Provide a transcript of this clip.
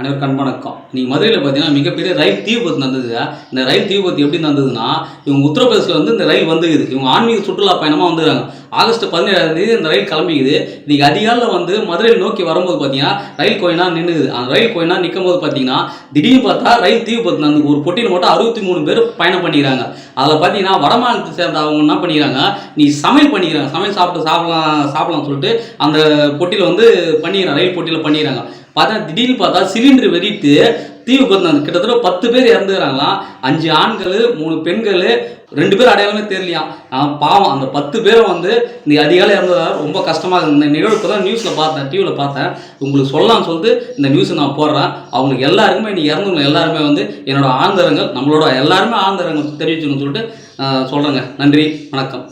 அனைவருக்கும் அன்பணக்கம். நீ மதுரையில் பார்த்தீங்கன்னா மிகப்பெரிய ரயில் தீ விபத்து நடந்தது. இந்த ரயில் தீ விபத்து எப்படி நடந்ததுன்னா, இவங்க உத்தரப்பிரதேசில் வந்து இந்த ரயில் வந்துக்குது. இவங்க ஆன்மீக சுற்றுலா பயணமாக வந்துடுறாங்க. ஆகஸ்ட் 17 இந்த ரயில் கிளம்பிக்குது. இன்றைக்கி அதிகாலையில் வந்து மதுரையில் நோக்கி வரும்போது பார்த்தீங்கன்னா ரயில் கோயினா நின்றுது. அந்த ரயில் கோயினா நிற்கும் போது பார்த்தீங்கன்னா திடீர்னு பார்த்தா ரயில் தீ விபத்து நடந்து ஒரு பொட்டியில் மட்டும் 63 பேர் பயணம் பண்ணிக்கிறாங்க. அதில் பார்த்தீங்கன்னா வடமாநிலத்தை சேர்ந்த அவங்க என்ன பண்ணிக்கிறாங்க, நீ சமையல் பண்ணிக்கிறாங்க, சமையல் சாப்பிடலாம் சொல்லிட்டு அந்த பொட்டியில் வந்து பண்ணிக்கிறாங்க, ரயில் பொட்டியில் பண்ணிக்கிறாங்க. பார்த்தா திடீர்னு பார்த்தா சிலிண்டர் வெடித்து தீ விபத்து நடந்து கிட்டத்தட்ட 10 பேர் இறந்துக்கிறாங்களாம். 5 ஆண்கள் 3 பெண்கள் 2 பேர் அடையாளமே தெரியலையாம். பாவம் அந்த 10 பேரும் வந்து இந்த அதிகாலை இறந்ததால் ரொம்ப கஷ்டமாக இருக்குது. இந்த நிகழ்வு தான் நியூஸில் பார்த்தேன், டிவியில் பார்த்தேன். உங்களுக்கு சொல்லலாம்னு சொல்லிட்டு இந்த நியூஸை நான் போடுறேன். அவங்களுக்கு எல்லாருக்குமே இன்றைக்கி இறந்தவங்க எல்லாருமே வந்து என்னோட ஆழ்ந்தரங்கள், நம்மளோட எல்லாருமே ஆழ்ந்தரங்கள் தெரிவிச்சுன்னு சொல்லிட்டு சொல்கிறேங்க. நன்றி, வணக்கம்.